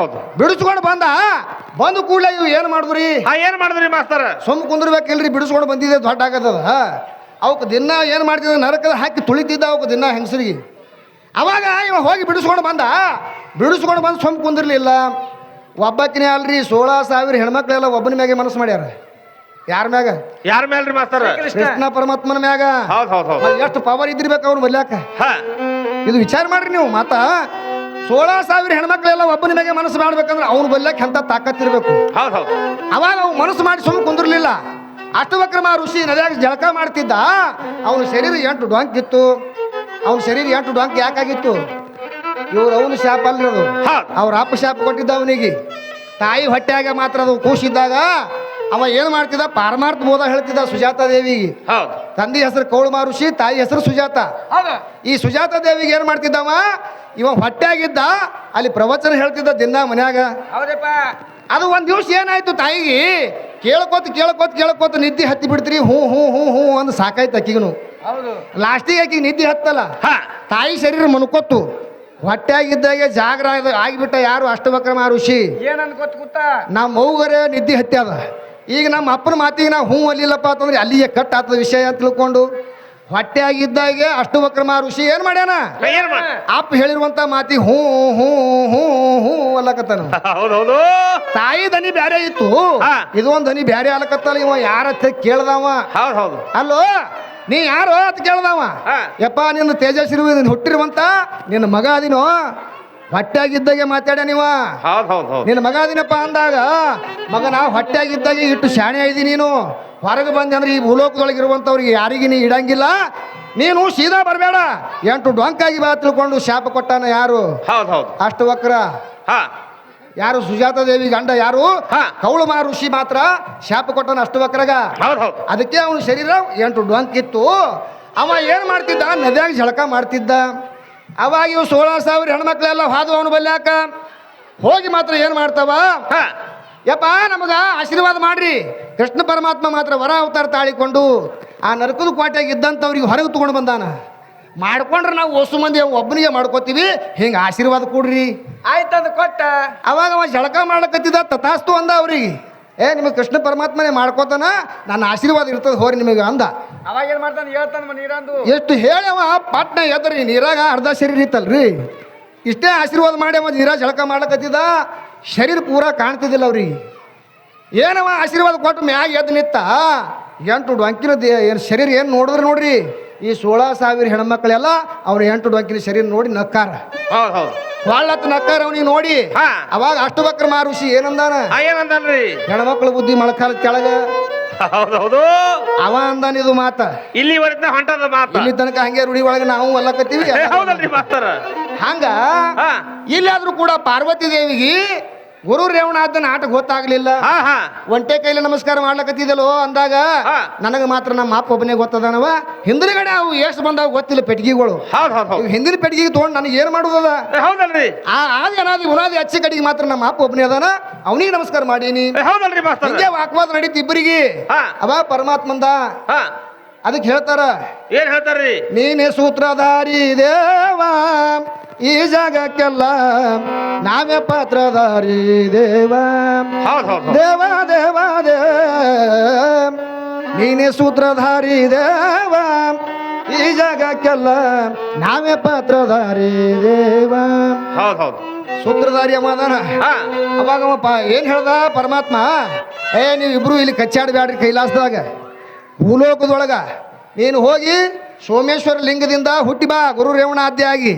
ಬಿಡಿಸ್ಕೊಂಡು ಬಂದು ಕೂಡಲೇ ಇವು ಏನ್ ಮಾಡಿದ್ರಿ? ಏನ್ ಮಾಡಿದ್ರಿ ಮಾಸ್ತರ? ಸುಮ್ ಕುಂದ್ರಬೇಕಿಲ್ರಿ, ಬಿಡಿಸ್ಕೊಂಡು ಬಂದಿದೆ ದೊಡ್ಡ ಆಗತ್ತದ. ಅವಕ್ಕೆ ದಿನ ಏನ್ ಮಾಡ್ತಿದ್ದ? ನರಕದ ಹಾಕಿ ತುಳಿತಿದ್ದ ಅವಕ್ಕೆ ದಿನ ಹೆಂಗಸರಿಗೆ. ಅವಾಗ ಇವ ಹೋಗಿ ಬಿಡಿಸ್ಕೊಂಡು ಬಂದು ಸುಮ್ ಕುಂದಿರ್ಲಿಲ್ಲ. ಒಬ್ಬಕಿನೇ ಅಲ್ರಿ 16,000 ಹೆಣ್ಮಕ್ಳೆಲ್ಲ ಒಬ್ಬನ ಮ್ಯಾಗೆ ಮನಸ್ಸು ಮಾಡ್ಯಾರ. ಯಾರ ಮ್ಯಾಗ? ಯಾರ ಮೇಲ್ರಿ ಮಾಸ್ತರ? ಕೃಷ್ಣ ಪರಮಾತ್ಮನ ಮ್ಯಾಗ. ಎಷ್ಟು ಪವರ್ ಇದ್ದಿರ್ಬೇಕು ಅವ್ನು ಬಲ್ಯಾಕ. ಇದು ವಿಚಾರ ಮಾಡ್ರಿ ನೀವು. ಮಾತ 16,000 ಹೆಣ್ಮಕ್ಳೆಲ್ಲ ಒಬ್ಬನ ಮ್ಯಾಗೆ ಮನಸ್ಸು ಮಾಡ್ಬೇಕಂದ್ರೆ ಅವ್ನು ಬಲ್ಯಾಕ ಎಂತ ತಾಕತ್ತಿರ್ಬೇಕು. ಅವಾಗ ಅವ್ ಮನಸ್ಸು ಮಾಡಿ ಸುಮ್ ಕುಂದಿರ್ಲಿಲ್ಲ. ಅಷ್ಟವಕ್ರಮ ಋಷಿ ನದಿಯಾಗ ಜಳಕ ಮಾಡ್ತಿದ್ದ. ಅವನ ಶರೀರ 8 ಡೊಂಕ್ ಇತ್ತು. ಅವನ ಶರೀರ 8 ಡೊಂಕ್ ಯಾಕಾಗಿತ್ತು? ಇವ್ರು ಅವನು ಶಾಪ ಅಲ್ರಿ ಅದು. ಅವ್ರ ಅಪ್ಪ ಶಾಪ ಕೊಟ್ಟಿದ್ದ ಅವನಿಗೆ. ತಾಯಿ ಹೊಟ್ಟೆಯಾಗ ಮಾತ್ರ ಅದು ಕೂಸಿದ್ದಾಗ ಅವ ಏನ್ ಮಾಡ್ತಿದ್ದ ಪಾರಮಾರ್ಥ ಬೋಧ ಹೇಳ್ತಿದ್ದ ಸುಜಾತಾ ದೇವಿಗೆ. ಹೌದು ತಂದೆ ಹೆಸರು ಕೌಳಮ ಋಷಿ, ತಾಯಿ ಹೆಸರು ಸುಜಾತ. ಈ ಸುಜಾತಾ ದೇವಿಗೆ ಏನ್ ಮಾಡ್ತಿದ್ದವ, ಇವ ಹೊಟ್ಟೆಯಾಗಿದ್ದ ಅಲ್ಲಿ ಪ್ರವಚನ ಹೇಳ್ತಿದ್ದ ದಿನ ಮನ್ಯಾಗ. ಅದು ಒಂದ್ ದಿವ್ಸ ಏನಾಯ್ತು, ತಾಯಿಗೆ ಕೇಳ್ಕೋತ ನಿದ್ದೆ ಹತ್ತಿ ಬಿಡ್ತೀರಿ. ಹ್ಞೂ ಹ್ಞೂ ಹ್ಞೂ ಹ್ಞೂ ಅಂದ್ ಸಾಕಾಯ್ತು ಅಕ್ಕಿಗೂ. ಲಾಸ್ಟಿಗೆ ಆಕಿಗೆ ನಿದ್ದೆ ಹತ್ತಲ್ಲ, ತಾಯಿ ಶರೀರ ಮನ್ಕೊತ್ತು. ಹೊಟ್ಟೆಯಾಗಿದ್ದಾಗೆ ಜಾಗ್ರ ಆಗಿಬಿಟ್ಟ ಯಾರು ಅಷ್ಟವಕ್ರಮ ಋಷಿ. ನಮ್ಮ ಮೌಗರೇ ನಿದ್ದೆ ಹತ್ಯಾದ. ಈಗ ನಮ್ಮ ಅಪ್ಪನ ಮಾತಿಗೆ ನಾವು ಹ್ಞೂ ಅಲ್ಲಿಲ್ಲಪ್ಪ ಅಂತಂದ್ರೆ ಅಲ್ಲಿಗೆ ಕಟ್ ಆಗ್ತದ ವಿಷಯ ಅಂತ ತಿಳ್ಕೊಂಡು ಹೊಟ್ಟೆಯಾಗಿದ್ದಾಗೆ ಅಷ್ಟವಕ್ರಮ ಋಷಿ ಏನ್ ಮಾಡ್ಯಾನ, ಅಪ್ಪ ಹೇಳಿರುವಂತ ಮಾತಿಗೆ ಹ್ಞೂ ಹ್ಞೂ ಹ್ಞೂ ಹ್ಞೂ ಅಲ್ಲಕತ್ತಾನ. ಹೌದೌದು. ತಾಯಿ ದನಿ ಬ್ಯಾರೆ ಇತ್ತು, ಇದು ಒಂದ್ ದನಿ ಬ್ಯಾರೆ ಅಲ್ಲಕತ್ತಲ್ಲ. ಇವ ಯಾರ ಕೇಳ್ದವ. ಹೌದು ಹೌದು. ಅಲ್ಲೋ ನೀ ಯಾರು ಅಂತ ಕೇಳ್ದವ. ಯಪ್ಪ ನಿನ್ನ ತೇಜಸ್ವಿ ಹುಟ್ಟಿರುವಂತ ನಿನ್ನ ಮಗ ಅದಿನೋ, ಹೊಟ್ಟೆಯಾಗಿದ್ದಾಗೆ ಮಾತಾಡ ನೀವ. ಹೌದು ಹೌದು ಹೌದು. ನಿನ್ನ ಮಗ ಅದಿನಪ್ಪ ಅಂದಾಗ, ಮಗನ ಹೊಟ್ಟೆಯಾಗಿದ್ದಾಗೆ ಇಟ್ಟು ಶಾಣೆ ಆಯ್ದಿ ನೀನು. ಹೊರಗೆ ಬಂದೆ ಅಂದ್ರೆ ಈ ಭೂಲೋಕದೊಳಗಿರುವಂಥವ್ರಿಗೆ ಯಾರಿಗೆ ನೀ ಇಡಂಗಿಲ್ಲ, ನೀನು ಸೀದಾ ಬರಬೇಡ, 8 ಡೊಂಕಾಗಿ ಬಾ ತಿಳ್ಕೊಂಡು ಶಾಪ ಕೊಟ್ಟಾನ ಯಾರು? ಹೌದು ಹೌದು. ಅಷ್ಟವಕ್ರ ಯಾರು? ಸುಜಾತಾ ದೇವಿ ಗಂಡ ಯಾರು? ಕೌಳಮ ಋಷಿ ಮಾತ್ರ ಶಾಪ ಕೊಟ್ಟನ ಅಷ್ಟವಕ್ರಗ. ಅದಕ್ಕೆ ಅವನ ಶರೀರ 8 ಡೊಂಕಿತ್ತು. ಅವ ಏನ್ ಮಾಡ್ತಿದ್ದ, ನದಿಯಾಗ ಜಳಕ ಮಾಡ್ತಿದ್ದ. ಅವಾಗ ಇವು 16,000 ಹೆಣ್ಮಕ್ಳೆಲ್ಲ ಹಾದು ಅವನು ಬಲ್ಯಾಕ ಹೋಗಿ ಮಾತ್ರ ಏನ್ ಮಾಡ್ತಾವ, ಯಪ್ಪ ನಮಗ ಆಶೀರ್ವಾದ ಮಾಡ್ರಿ. ಕೃಷ್ಣ ಪರಮಾತ್ಮ ಮಾತ್ರ ವರ ಅವತಾರ ತಾಳಿಕೊಂಡು ಆ ನರಕದ ಕೋಟೆಗೆ ಇದ್ದಂಥವ್ರಿಗೆ ಹೊರಗೆ ತಗೊಂಡು ಬಂದಾನ. ಮಾಡ್ಕೊಂಡ್ರೆ ನಾವು ಹೊಸ ಮಂದಿ ಒಬ್ಬನಿಗೆ ಮಾಡ್ಕೋತೀವಿ, ಹಿಂಗೆ ಆಶೀರ್ವಾದ ಕೊಡ್ರಿ ಆಯ್ತಂದು ಕೊಟ್ಟ. ಅವಾಗ ಅವ ಜಳಕ ಮಾಡ್ಲಕತ್ತಿದ್ದ, ತಥಾಸ್ತು ಅಂದ ಅವ್ರಿಗೆ. ನಿಮಗೆ ಕೃಷ್ಣ ಪರಮಾತ್ಮನೇ ಮಾಡ್ಕೋತಾನ, ನನ್ನ ಆಶೀರ್ವಾದ ಇರ್ತದೆ ಹೋರಿ ನಿಮಗೆ ಅಂದ. ಅವಾಗ ಏನ್ ಮಾಡ್ತಾನೆ, ಹೇಳ್ತಾನ ನೀರಂದು. ಎಷ್ಟು ಹೇಳಿ ಅವ ಪಟ್ನ ಎದ್ರಿ, ನೀರಾಗ ಅರ್ಧ ಶರೀರ ಇತ್ತಲ್ರಿ. ಇಷ್ಟೇ ಆಶೀರ್ವಾದ ಮಾಡಿ ಅವ ನೀರಾಗ ಜಳಕ ಮಾಡ್ಲಕತ್ತಿದ್ದ, ಶರೀರ ಪೂರಾ ಕಾಣ್ತಿದ್ದಿಲ್ಲ ಅವ್ರಿಗೆ. ಏನವ ಆಶೀರ್ವಾದ ಕೊಟ್ಟು ಮ್ಯಾಗ ಎದ್ದು ನಿತ್ತ 8 ಡೊಂಕಿನ ಏನು ಶರೀರ ಏನು ನೋಡಿದ್ರೆ ನೋಡ್ರಿ, ಈ 16,000 ಹೆಣ್ಮಕ್ಳೆಲ್ಲ ಅವ್ರ 8 ಡೊಂಕಿನ ಶರೀರ ನೋಡಿ ನಕ್ಕಾರ. ಒಳ್ಳತ್ ನಕ್ಕಾರ ಅವನಿಗೆ ನೋಡಿ. ಅವಾಗ ಅಷ್ಟವಕ್ರಮ ಋಷಿ ಏನಂದಾನ, ಏನಂದನ್ರಿ? ಹೆಣ್ಮಕ್ಳ ಬುದ್ಧಿ ಮೊಳಕಾಲ ಕೆಳಗ. ಹೌದೌದು. ಅವ ಅಂದಾನ ಇದು ಮಾತ, ಇಲ್ಲಿವರೆಗೆ ಹೊಂಟದ ಮಾತ. ಇಲ್ಲಿ ತನಕ ಹಂಗೆ ರೂಢಿ ಒಳಗೆ ನಾವು ಅಲ್ಲಕತ್ತೀವಿ. ಹೌದಲ್ರಿ ಮಾಸ್ತರ? ಹಂಗ ಇಲ್ಲಾದ್ರೂ ಕೂಡ ಪಾರ್ವತಿ ದೇವಿಗೆ ಗುರು ರೇವಣಾದನ ಆಟ ಗೊತ್ತಾಗ್ಲಿಲ್ಲ. ಒಂಟೆ ಕೈಲಿ ನಮಸ್ಕಾರ ಮಾಡ್ಲಕತ್ತಿದಲ್ಲೋ ಅಂದಾಗ ನನಗೆ ಮಾತ್ರ ನಮ್ಮ ಅಪ್ಪ ಒಬ್ಬನೇ ಗೊತ್ತದನವ. ಹಿಂದಿನಗಡೆ ಅವು ಎಷ್ಟು ಬಂದಾವ ಗೊತ್ತಿಲ್ಲ ಪೆಟ್ಟಿಗೆಗಳು. ಹಿಂದಿನ ಪೆಟ್ಟಿಗೆ ತೊಗೊಂಡು ನನಗೆ ಏನು ಮಾಡುದದ? ಹೌದಲ್ರಿ. ಆದಿ ಅನಾದಿ ಉನಾದಿ ಅಚ್ಚಿ ಕಡೆಗೆ ಮಾತ್ರ ನಮ್ಮ ಅಪ್ಪ ಒಬ್ಬನೇ ಅದಾನ, ಅವನಿಗೆ ನಮಸ್ಕಾರ ಮಾಡೀನಿ. ಹೌದಲ್ರಿ ಮಾಸ್ತರ? ಹಿಂಗೆ ವಾಕ್ವಾದ ನಡೀತಿ ಇಬ್ಬರಿಗೆ. ಅವ ಪರಮಾತ್ಮಂದ ಅದಕ್ಕೆ ಹೇಳ್ತಾರ, ಏನ್ ಹೇಳ್ತಾರ್ರಿ? ನೀನೇ ಸೂತ್ರಧಾರಿ ದೇವ, ಈ ಜಾಗಕ್ಕೆಲ್ಲ ನಾವೇ ಪಾತ್ರಧಾರಿ ದೇವ. ದೇವ ದೇವ ದೇವ, ನೀನೇ ಸೂತ್ರಧಾರಿ ದೇವ, ಈ ಜಾಗಕ್ಕೆಲ್ಲ ನಾವೇ ಪಾತ್ರಧಾರಿ ದೇವ. ಸೂತ್ರಧಾರಿ ಅದಾನ. ಅವಾಗ ಏನ್ ಹೇಳ್ದ ಪರಮಾತ್ಮ, ನೀವಿಬ್ರು ಇಲ್ಲಿ ಕಚ್ಚಾಡಬ್ಯಾಡ್ರಿ ಕೈಲಾಸದಾಗ. ಭೂಲೋಕದೊಳಗ ನೀನು ಹೋಗಿ ಸೋಮೇಶ್ವರ ಲಿಂಗದಿಂದ ಹುಟ್ಟಿ ಬಾ ಗುರು ರೇವಣಾದ್ಯ ಆಗಿ.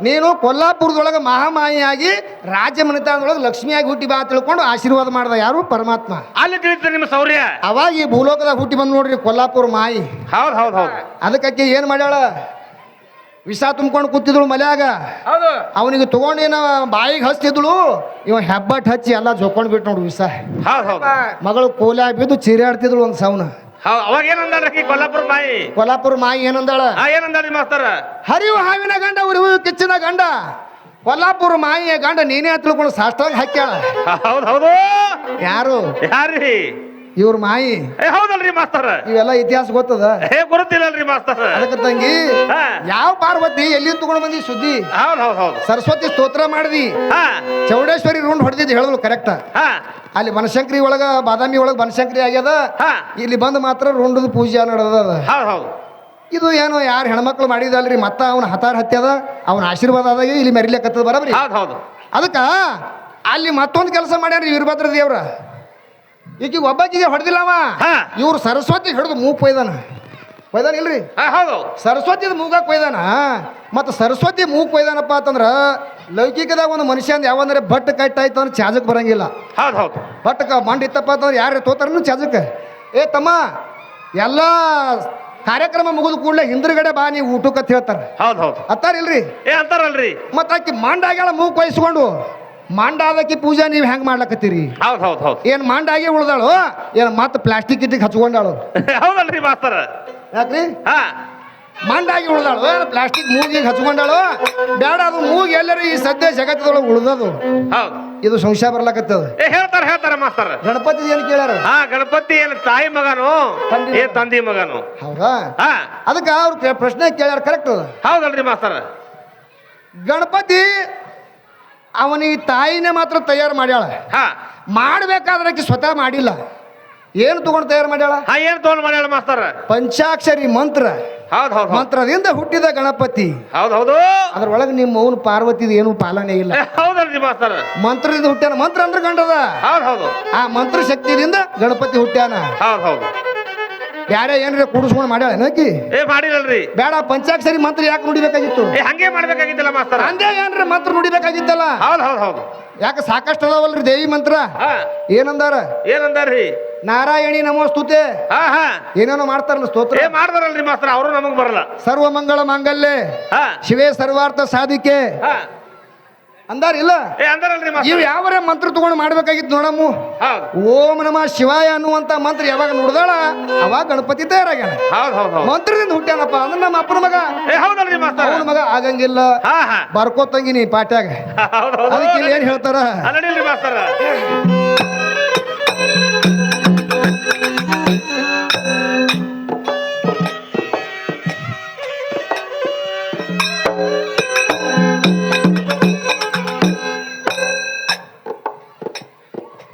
ನೀನು ಕೊಲ್ಲಾಪುರದೊಳಗೆ ಮಹಾಮಾಯಿಯಾಗಿ ರಾಜ್ಯ ಮನೆತನದೊಳಗೆ ಲಕ್ಷ್ಮಿಯಾಗಿ ಹುಟ್ಟಿ ಬಾ ತಿಳ್ಕೊಂಡು ಆಶೀರ್ವಾದ ಮಾಡ್ದ ಯಾರು? ಪರಮಾತ್ಮ. ಅಲ್ಲಿ ತಿಳಿತ ನಿಮ್ಮ ಸೌರ್ಯ. ಅವಾಗ ಈ ಭೂಲೋಕದಾಗ ಹುಟ್ಟಿ ಬಂದ್ ನೋಡ್ರಿ ಕೊಲ್ಲಾಪುರ ಮಾಯಿ. ಅದಕ್ಕೆ ಏನ್ ಮಾಡ್ಯಾಳ, ವಿಷ ತುಂಬ್ಕೊಂಡು ಕೂತಿದ್ಳು ಮಲ್ಯಾಗ. ಅವನಿಗೆ ತಗೊಂಡೇನ ಬಾಯಿಗೆ ಹಚ್ತಿದ್ಳು, ಇವ ಹೆಬ್ಬಟ್ ಹಚ್ಚಿ ಎಲ್ಲ ಜೊಕ್ಕೊಂಡ್ ಬಿಟ್ಟು ನೋಡು ವಿಷ. ಮಗಳು ಕೋಲ್ಯಾಗ ಬಿದ್ದು ಚೀರಾಡ್ತಿದ್ಳು ಒಂದ್ ಸೌನ. ಅವಾಗ ಏನಂದಾಳ್ರಿ ಕೊಲ್ಲಾಪುರ ಮಾಯಿ? ಕೊಲ್ಲಾಪುರ ಮಾಯಿ ಏನಂದಾಳ? ಏನಂದಾಳಿ ಮಾಸ್ತರ? ಹರಿವು ಹಾವಿನ ಗಂಡ ಉರಿವು ಕಿಚ್ಚಿನ ಗಂಡ, ಕೊಲ್ಲಾಪುರ ಮಾಯಿಯ ಗಂಡ ನೀನೇ ತಿಳ್ಕೊಂಡು ಸಾಷ್ಟಾಂಗ ಹಾಕ್ಯಾಳ. ಹೌದೌದು. ಯಾರು? ಯಾರ್ರಿ? ಇವ್ರ ಮಾಯಿ. ಹೌದಲ್ರಿ ಮಾಸ್ತರ? ಇವೆಲ್ಲ ಇತಿಹಾಸ ಗೊತ್ತದ? ಗೊತ್ತಿಲ್ಲಲ್ರಿ ಮಾಸ್ತರ? ಅದಕ್ಕೆ ತಂಗಿ, ಯಾವ ಪಾರ್ವತಿ ಎಲ್ಲಿ ತಗೊಂಡ್ ಬಂದಿ ಸುದ್ದಿ? ಸರಸ್ವತಿ ಸ್ತೋತ್ರ ಮಾಡಿದಿ, ಚೌಡೇಶ್ವರಿ ರುಂಡ್ ಹೊಡೆದಿದ್ದು ಹೇಳಿದ್ಲು ಕರೆಕ್ಟ್. ಅಲ್ಲಿ ಬನಶಂಕರಿ ಒಳಗ ಬಾದಾಮಿ ಒಳಗ ಬನಶಂಕರಿ ಆಗ್ಯದ, ಇಲ್ಲಿ ಬಂದು ಮಾತ್ರ ರುಂಡದ ಪೂಜೆ ನಡೆದದ. ಇದು ಏನೋ ಯಾರು ಹೆಣ್ಮಕ್ಳು ಮಾಡಿದಲ್ರಿ, ಮತ್ತ ಅವನ ಹತಾರ ಹತ್ಯದ, ಅವನ ಆಶೀರ್ವಾದ ಆದಾಗ ಇಲ್ಲಿ ಮೆರಿಲಿಕ್ಕತ್ತದ ಬರಬ್ರಿ. ಅದಕ್ಕ ಅಲ್ಲಿ ಮತ್ತೊಂದು ಕೆಲಸ ಮಾಡ್ಯಾರ್ರಿ ವೀರಭದ್ರ ದೇವ್ರ. ಈಕಿಗೆ ಒಬ್ಬಾಕಿಗೆ ಹೊಡೆದಿಲ್ಲವ, ಇವ್ರು ಸರಸ್ವತಿ ಹಿಡಿದು ಮೂಗ್ ಕೊಯ್ದಾನ. ಕೊಯ್ದಾನ ಇಲ್ರಿ? ಸರಸ್ವತಿದ ಮೂಗಾಗ ಕೊಯ್ದಾನ. ಮತ್ತು ಸರಸ್ವತಿ ಮೂಗ್ ಕೊಯ್ದಾನಪ್ಪ ಅಂತಂದ್ರ ಲೌಕಿಕದಾಗ ಒಂದು ಮನುಷ್ಯಂದ ಯಾವಂದ್ರೆ ಬಟ್ ಕಟ್ಟಾಯ್ತು ಅಂದ್ರೆ ಚಾಜಕ್ ಬರಂಗಿಲ್ಲ. ಬಟ್ ಮಂಡ್ ಇತ್ತಪ್ಪ ಅಂತಂದ್ರೆ ಯಾರು ತೋತಾರನು ಚಾಜಕ್. ತಮ್ಮ ಎಲ್ಲ ಕಾರ್ಯಕ್ರಮ ಮುಗಿದ ಕೂಡಲೇ ಹಿಂದ್ರಗಡೆ ಬಾ ನೀವು ಊಟಕ್ಕೆ ಹೇಳ್ತಾರ. ಅತ್ತಾರಿಲ್ರಿ? ಅಂತಾರಲ್ರಿ. ಮತ್ತ ಆಕಿ ಮಂಡಾಗ್ಯಾಳ ಮೂಗ್ ಕೊಯ್ಸ್ಕೊಂಡು ಮಾಂಡಾದಕ್ಕೆ ಪೂಜೆ ನೀವು ಹೆಂಗ್ ಮಾಡ್ಲಕತ್ತೀರಿ ಹೌದ್ ಹೌದ್ ಹೌದ್ ಏನ್ ಮಾಂಡಾಗೆ ಉಳ್ದಾಳು ಏನ್ ಮತ್ತೆ ಪ್ಲಾಸ್ಟಿಕ್ ಇಟ್ಟಿಗೆ ಹಚ್ಕೊಂಡಾಳು ಹೌದಲ್ರಿ ಮಾಸ್ತರ ಯಾಕ್ರಿ ಹಾ ಮಾಂಡಾಗಿ ಉಳ್ದಾಳು ಏನ್ ಪ್ಲಾಸ್ಟಿಕ್ ಮೂಗಿಗೆ ಹಚ್ಕೊಂಡಾಳು ಬೇಡ ಅದು ಮೂಗಿ ಎಲ್ಲರೂ ಈ ಸದ್ಯ ಜಗತ್ತದೊಳಗೆ ಉಳ್ದದು ಹೌದ್ ಇದು ಸಂಶಯ ಬರ್ಲಕತ್ತದ ಹೇಳ್ತಾರ ಮಾಸ್ತರ ಗಣಪತಿ ಏನ್ ಕೇಳ್ಯಾರ ಹಾ ಗಣಪತಿ ಏನ್ ತಾಯಿ ಮಗನು ತಂದೆ ಏನ್ ತಂದಿ ಮಗನು ಹೌದಾ ಹಾ ಅದಕ್ಕೆ ಅವ್ರು ಪ್ರಶ್ನೆ ಕೇಳ್ಯಾರ ಕರೆಕ್ಟ್ ಅದ ಹೌದಲ್ರಿ ಮಾಸ್ತರ ಗಣಪತಿ ಅವನಿಗೆ ತಾಯಿನೇ ಮಾತ್ರ ತಯಾರು ಮಾಡ್ಯಾಳ ಹಾ ಮಾಡ್ಬೇಕಾದ್ರೆ ಆಕಿ ಸ್ವತಃ ಮಾಡಿಲ್ಲ ಏನು ತಗೊಂಡು ತಯಾರು ಮಾಡ್ಯಾಳ ಹಾ ಏನ್ ತೋಲ್ ಮಾಡ್ಯಾಳ ಮಾಸ್ತರ ಪಂಚಾಕ್ಷರಿ ಮಂತ್ರ ಹೌದ್ ಹೌದ್ ಹೌದ್ ಮಂತ್ರದಿಂದ ಹುಟ್ಟಿದ ಗಣಪತಿ ಹೌದ್ ಹೌದು ಅದ್ರೊಳಗೆ ನಿಮ್ಮ ಮೌನ ಪಾರ್ವತಿದ ಏನು ಪಾಲನೆ ಇಲ್ಲ ಹೌದಲ್ರಿ ಮಾಸ್ತರ ಮಂತ್ರದಿಂದ ಹುಟ್ಟ್ಯಾನ ಮಂತ್ರ ಅಂದ್ರೆ ಗಂಡದ ಹೌದ್ ಹೌದು ಆ ಮಂತ್ರ ಶಕ್ತಿಯಿಂದ ಗಣಪತಿ ಹುಟ್ಟ್ಯಾನ ಹೌದ್ ಹೌದು ಬ್ಯಾಡ ಏನ್ರಿ ಕೂಡಿಸ್ಕೊಂಡು ಮಾಡ್ಯಾಳ ಏನಕಿ ಮಾಡಿರಲ್ರಿ ಬೇಡ ಪಂಚಾಕ್ಷರಿ ಮಂತ್ರ ಯಾಕೆ ನುಡಿಬೇಕಾಗಿತ್ತು ಹಂಗೆ ಮಾಡ್ಬೇಕಾಗಿತ್ತಲ್ಲ ಮಾಸ್ತರ ಅಂದೇ ಏನ್ರಿ ಮಂತ್ರ ನುಡಿಬೇಕಾಗಿತ್ತಲ್ಲ ಹೌದ್ ಹೌದ್ ಹೌದು ಯಾಕೆ ಸಾಕಷ್ಟು ಅದಾವಲ್ರಿ ದೇವಿ ಮಂತ್ರ ಹಾ ಏನಂದಾರ ಏನಂದಾರ್ರಿ ನಾರಾಯಣಿ ನಮೋಸ್ತುತೆ ಹಾ ಹಾ ಏನೇನೋ ಮಾಡ್ತಾರಲ್ಲ ಸ್ತೋತ್ರ ಮಾಡ್ತಾರಲ್ರಿ ಮಾಸ್ತರ ಅವರು ನಮಗ್ ಬರಲ್ಲ ಸರ್ವ ಮಂಗಳ ಮಾಂಗಲ್ಯ ಹಾ ಶಿವೇ ಸರ್ವಾರ್ಥ ಸಾಧಿಕೆ ಹಾ ಅಂದಾರಿಲ್ಲ ಅಂದಾರಲ್ರಿ ಮಾಸ್ತರ ಇವ್ ಯಾವರೇ ಮಂತ್ರ ತಗೊಂಡು ಮಾಡ್ಬೇಕಾಗಿತ್ತು ನೋಡಮ್ಮು ಹೌದ್ ಓಂ ನಮಃ ಶಿವಾಯ ಅನ್ನುವಂತ ಮಂತ್ರ ಯಾವಾಗ ನುಡ್ದಾಳ ಅವಾಗ ಗಣಪತಿ ತಯಾರಾಗ್ಯಾನ ಹೌದ್ ಹೌದ್ ಹೌದ್ ಮಂತ್ರದಿಂದ ಹುಟ್ಟ್ಯಾನಪ್ಪ ಅಂದ್ರೆ ನಮ್ಮ ಅಪ್ಪನ ಮಗ ಹೌದಲ್ರಿ ಮಾಸ್ತರ ಅವನ ಮಗ ಆಗಂಗಿಲ್ಲ ಹಾ ಹಾ ಬರ್ಕೋತಂಗಿನಿ ಪಾಟ್ಯಾಗ ಹೌದ್ ಹೌದು ಅದಕ್ಕೆ ಇಲ್ಲಿ ಏನ್ ಹೇಳ್ತಾರ ನಡಿಲ್ರಿ ಮಾಸ್ತರ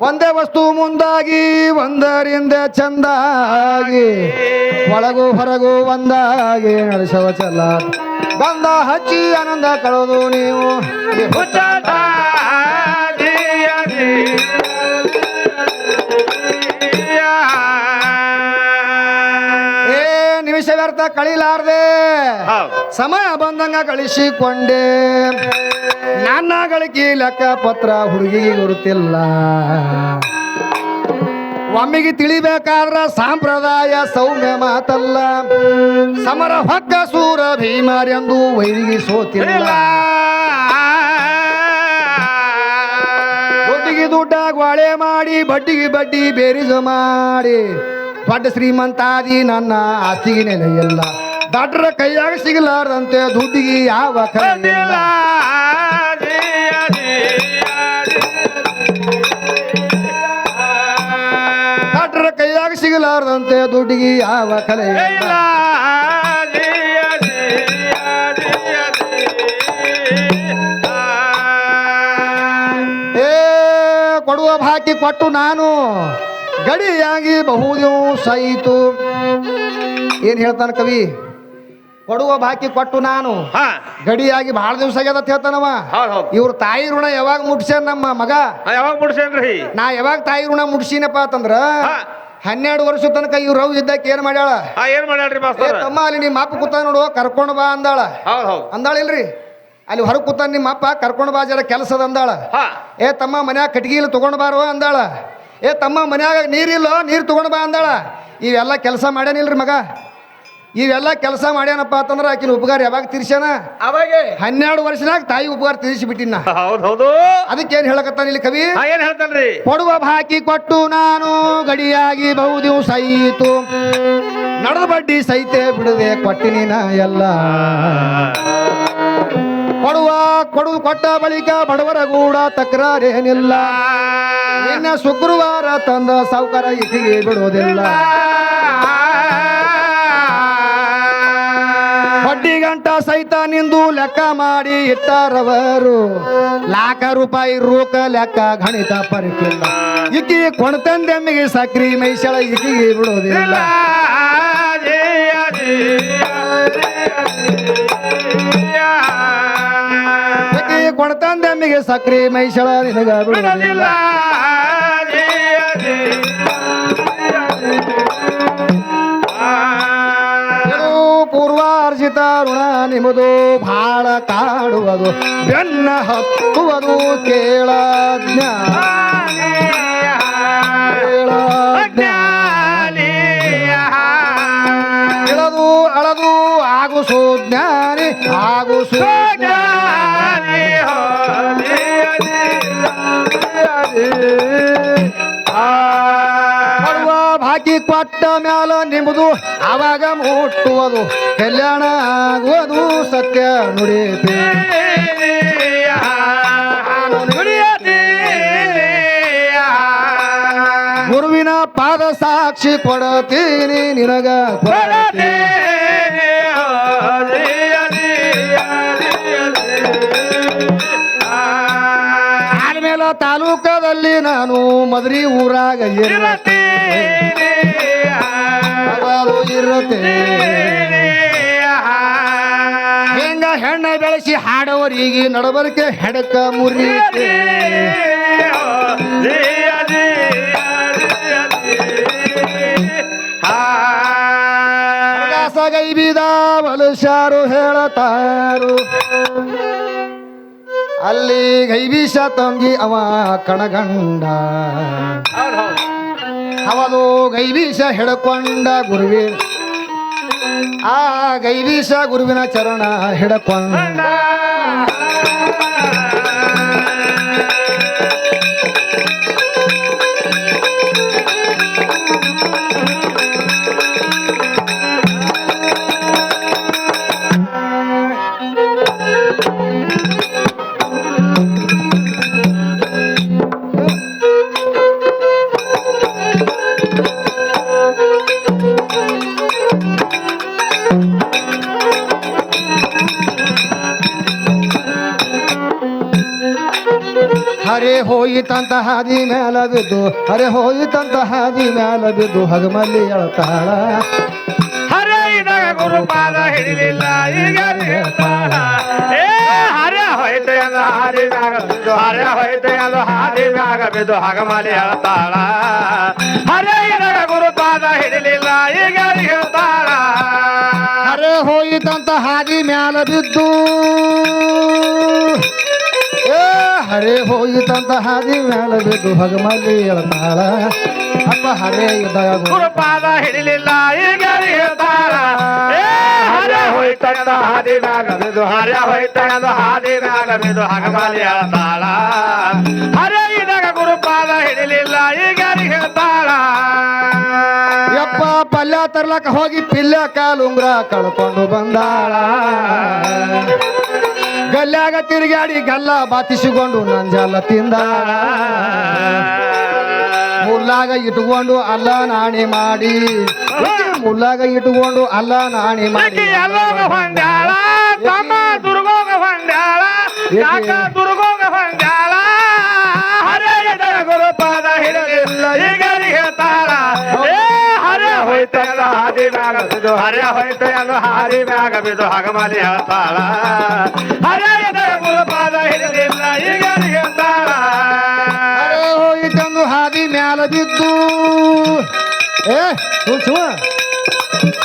ಒಂದೇ ವಸ್ತು ಮುಂದಾಗಿ ಒಂದರಿಂದ ಚಂದಾಗಿ ಒಳಗು ಹೊರಗು ಒಂದಾಗಿ ನಡೆಸವ ಚಲ ಗಂಧ ಹಚ್ಚಿ ಆನಂದ ಕಳೆದು ನೀವು ಏ ನಿಮಿಷ ವ್ಯರ್ಥ ಕಳಿಲಾರ್ದೆ ಸಮಯ ಬಂದಂಗ ಕಳಿಸಿಕೊಂಡೆ ನನ್ನ ಗಳಿಕೆ ಲೆಕ್ಕ ಪತ್ರ ಹುಡುಗಿಗೆ ಗುರುತಿಲ್ಲ ಒಮ್ಮಿಗೆ ತಿಳಿಬೇಕಾದ್ರ ಸಂಪ್ರದಾಯ ಸೌಮ್ಯ ಮಾತಲ್ಲ ಸಮರ ಹೊಕ್ಕ ಸೂರ ಭೀಮರೆಂದು ವೈರಿಗೆ ಸೋತಿಲ್ಲ ದುಡ್ಡಿಗೆ ದುಡ್ಡ ಗ್ವಾಳೆ ಮಾಡಿ ಬಡ್ಡಿಗೆ ಬಡ್ಡಿ ಬೇರಿಜ ಮಾಡಿ ದೊಡ್ಡ ಶ್ರೀಮಂತಾದಿ ನನ್ನ ಆಸ್ತಿಗೆ ನೆಲೆಯಿಲ್ಲ ದಡ್ರ ಕೈಯಾಗ ಸಿಗಲಾರ್ದಂತೆ ದುಡ್ಡಿಗೆ ಯಾವ ಕೈಯಿಲ್ಲ ದಡ್ರ ಕೈಯಾಗ ಸಿಗಲಾರ್ದಂತೆ ದುಡ್ಡಿಗೆ ಯಾವ ಕಲೆ ಇಲ್ಲ ಏ ಕೊಡುವ ಬಾಕಿ ಕೊಟ್ಟು ನಾನು ಗಡಿಯಾಗಿ ಬಹುದಿವಸ ಆಯಿತು ಏನ್ ಹೇಳ್ತಾನ ಕವಿ ಕೊಡುವ ಬಾಕಿ ಕೊಟ್ಟು ನಾನು ಗಡಿಯಾಗಿ ಬಹಳ ದಿವಸ ಆಗ್ಯದ ಅಂತ ಹೇಳ್ತಾನವ ಇವ್ರ ತಾಯಿ ಋಣ ಯಾವಾಗ ಮುಟ್ಸ್ಯಾನ ನಮ್ಮ ಮಗ ಯಾವಾಗ ಮುಡ್ಸೇನ್ರಿ ನಾ ಯಾವಾಗ ತಾಯಿ ಋಣ ಮುಟ್ಸಿನಪ್ಪ ಅಂತಂದ್ರ 12 ವರ್ಷ ತನಕ ಇವ್ರ ರವ್ ಇದ್ದಕ್ಕೆ ಏನ್ ಮಾಡ್ಯಾಳ ಏನ್ ಮಾಡ್ಯಾಳ್ರಿ ಏ ಮಾಸ್ತರ ತಮ್ಮ ಅಲ್ಲಿ ನಿಮ್ಮ ಅಪ್ಪ ಕೂತ ನೋಡು ಕರ್ಕೊಂಡ್ ಬಾ ಅಂದಾಳ ಹೌದ್ ಹೌದ್ ಅಂದಾಳ ಇಲ್ರಿ ಅಲ್ಲಿ ಹೊರಗೆ ಕೂತ ನಿಮ್ಮ ಅಪ್ಪ ಕರ್ಕೊಂಡ್ ಬಾ ಜರ ಕೆಲಸದ ಅಂದಾಳ ಏ ತಮ್ಮ ಮನ್ಯಾಗ ಕಟ್ಗಿಲ್ ತಗೊಂಡ್ ಬಾರೋ ಅಂದಾಳ ಏ ತಮ್ಮ ಮನ್ಯಾಗ ನೀರಿಲ್ಲ ನೀರ್ ತಗೊಂಡ್ ಬಾ ಅಂದಾಳ ಇವೆಲ್ಲ ಕೆಲಸ ಮಾಡ್ಯಾನಿಲ್ರಿ ಮಗ ಇವೆಲ್ಲ ಕೆಲಸ ಮಾಡ್ಯಾನಪ್ಪ ಅಂತಂದ್ರ ಆಕಿನ ಉಪಕಾರ ಯಾವಾಗ ತೀರ್ಸ್ಯಾನ ಅವಾಗೆ 12 ವರ್ಷನಾಗ ತಾಯಿ ಉಪಕಾರ ತೀರಿಸಿ ಬಿಟ್ಟಿನ ಹೌದ್ ಹೌದು ಅದಕ್ಕೇನ್ ಹೇಳಕತ್ತಾನ ಇಲ್ಲಿ ಕವಿ ಏನ್ ಹೇಳ್ತಾನ್ರಿ ಕೊಡುವ ಬಾಕಿ ಕೊಟ್ಟು ನಾನು ಗಡಿಯಾಗಿ ಬಹು ದಿವಸ ಆಯಿತು ನಡೆದ ಬಡ್ಡಿ ಸಹಿತೆ ಬಿಡದೆ ಕೊಟ್ಟಿನ ಎಲ್ಲ ಕೊಟ್ಟ ಬಳಿಕ ಬಡವರ ಗೂಡ ತಕರಾರೇನಿಲ್ಲ ನಿನ್ನ ಶುಕ್ರವಾರ ತಂದ ಸಾವುಕಾರ ಇಟಿಗೆ ಬಿಡೋದಿಲ್ಲ ಬಡ್ಡಿ ಗಂಟ ಸಹಿತ ನಿಂದು ಲೆಕ್ಕ ಮಾಡಿ ಇಟ್ಟಾರವರು ₹1,00,000 ರೂಕ ಲೆಕ್ಕ ಗಣಿತ ಪರಿಕಿಲ್ಲ ಇಕ್ಕಿ ಕೊಣತಂದೆಮ್ಮಿಗೆ ಸಕ್ರಿ ಮೈಸಳ ಇಕಿಗೆ ಬಿಡೋದಿಲ್ಲ ಇಕ್ಕಿ ಕೊಣತಂದೆಮ್ಮಿಗೆ ಸಕ್ರಿ ಮೈಸಳ ನಿನಗ ಬಿಡೋದಿಲ್ಲ ಪೂರ್ವಾರ್ಜಿತ ಋಣ ನಿಮ್ಮದು ಭಾಳ ಕಾಡುವುದು ಬೆನ್ನ ಹತ್ತುವುದು ಕೇಳಜ್ಞ ಇಳದು ಅಳದು ಆಗು ಸುಜ್ಞಾನಿ ಆಗು ಸುಜ್ಞಾನಿ ಬರುವ ಬಾಕಿ ಕೊಟ್ಟ ಮ್ಯಾಲ ನಿಮ್ಮದು ಆವಾಗ ಮುಟ್ಟುವುದು ಕಲ್ಯಾಣ ಆಗುವುದು ಸತ್ಯ ನುಡಿತೆ ಗುರುವಿನ ಪಾದ ಸಾಕ್ಷಿ ಕೊಡತೀನಿ ನಿನಗ ಕೊಡತೀನಿ. ಆದ್ಮೇಲೆ ತಾಲೂಕದಲ್ಲಿ ನಾನು ಮದ್ರಿ ಊರಾಗ ಇರತ್ತೆ ಹೆಂಗ ಹೆಣ್ಣ ಬೆಳೆಸಿ ಹಾಡೋರಿಗೆ ನಡಬರ್ಕೆ ಹೆಡಕ ಮುರಿತೆ ಗೈಬಿದ ಮನುಷ್ಯರು ಹೇಳತಾರು ಅಲ್ಲಿ ಗೈಬೀಶ ತಂಗಿ ಅವ ಕಣಗಂಡ ಅವನು ಗೈಬೀಶ ಹಿಡ್ಕೊಂಡ ಗುರುವಿ ಆ ಗೈಬೀಶ ಗುರುವಿನ ಚರಣ ಹಿಡ್ಕೊಂಡ ಹರೇ ಹೋಯಿತಂತ ಹಾದಿ ಮ್ಯಾಲ ಬಿದ್ದು ಹರೇ ಹೋಯಿತಂತ ಹಾದಿ ಮ್ಯಾಲ ಬಿದ್ದು ಹಗಮಲ್ಲಿ ಎಳತಾಳ ಹರೇ ಇದಾಗ ಗುರುಪಾದ ಹಿಡಿಲಿಲ್ಲ ಈಗ ಹೇಳ್ತಾಳ ಹರೇ ಹೋಯ್ತು ಎಂದು ಹಾದಿ ಮ್ಯಾಗ ಬಿದ್ದು ಹರೇ ಹೋಯ್ತು ಎಂದು ಹಾದಿ ಮ್ಯಾಗ ಬಿದ್ದು ಹಗಮಲಿ ಹೇಳ್ತಾಳ ಹರೇ ಇದಾಗ ಗುರುಪಾದ ಹಿಡಿಲಿಲ್ಲ ಈಗ ಹೇಳ್ತಾಳ ಹರೇ ಹೋಯಿತಂತ ಹಾದಿ ಮ್ಯಾಲ ಬಿದ್ದು ಹರೇ ಹೋಯಿತಂತ ಹಾದಿ ಮ್ಯಾಲ ಬಿದ್ದು ಹಗಮಲ್ಲಿ ಎಳತಾಳ ಅಪ್ಪ ಹರೇ ಇದ್ದಾಗ ಗುರುಪಾದ ಹಿಡಿಲಿಲ್ಲ ಈಗ ಹೇಳ್ತಾಳ ಹರೇ ಹೋಯ್ತಂದ ಹಾದಿ ಮ್ಯಾಗ ಬಿದ್ದು ಹರೇ ಹೋಯ್ತಂದ ಹಾದಿ ಮ್ಯಾಗ ಬಿದ್ದು ಹಗಮಲಿ ಹೇಳ್ತಾಳ ಹರೇ ಇದಾಗ ಗುರುಪಾದ ಹಿಡಿಲಿಲ್ಲ ಈಗ ಹೇಳ್ತಾಳ ಯಪ್ಪ ಪಲ್ಯ ತರ್ಲಕ್ಕ ಹೋಗಿ ಪಿಲ್ಯ ಕಾಲುಂಗ್ರ ಕಳ್ಕೊಂಡು ಬಂದಾಳ ಗಲ್ಯಾಗ ತಿರುಗಾಡಿ ಗಲ್ಲ ಬಾತಿಸಿಕೊಂಡು ನಂಜಲ್ಲ ತಿಂದಾಳ ಮುಲ್ಲಾಗ ಇಟ್ಕೊಂಡು ಅಲ್ಲ ನಾಣಿ ಮಾಡಿ ಮುಲ್ಲಾಗ ಇಟ್ಕೊಂಡು ಅಲ್ಲ ನಾಣಿ ಮಾಡಿ ಎಲ್ಲೋಗ ಹೊಂದಾಳ ತಮ್ಮ ದುರ್ಗೋಗ ಹೊಂದಾಳ ಯಾಕ ದುರ್ಗೋಗ ಹೊಂದಾಳ ಹರೇ ಗುರುಪಾದ ಹಿಡಿಲಿಲ್ಲ ಈಗ ಹೇಳ್ತಾಳ ಹರೇ ಹೋಯ್ತು ಎಲ್ಲ ಹಾದಿ ಮ್ಯಾಗ ಬಿದ್ದು ಹರೇ ಹೋಯ್ತು ಎಲ್ಲ ಹಾದಿ ಮ್ಯಾಗ ಬಿದ್ದು ಹಗಮಲಿ ಹೇಳ್ತಾಳ ಹರೇ ಗುರುಪಾದ ಹಿಡಿಲಿಲ್ಲ ಈಗ ಹೇಳ್ತಾಳ ಹರೇ ಹೋಯಿತಂದು ಹಾದಿ ಮ್ಯಾಲ ಬಿದ್ದು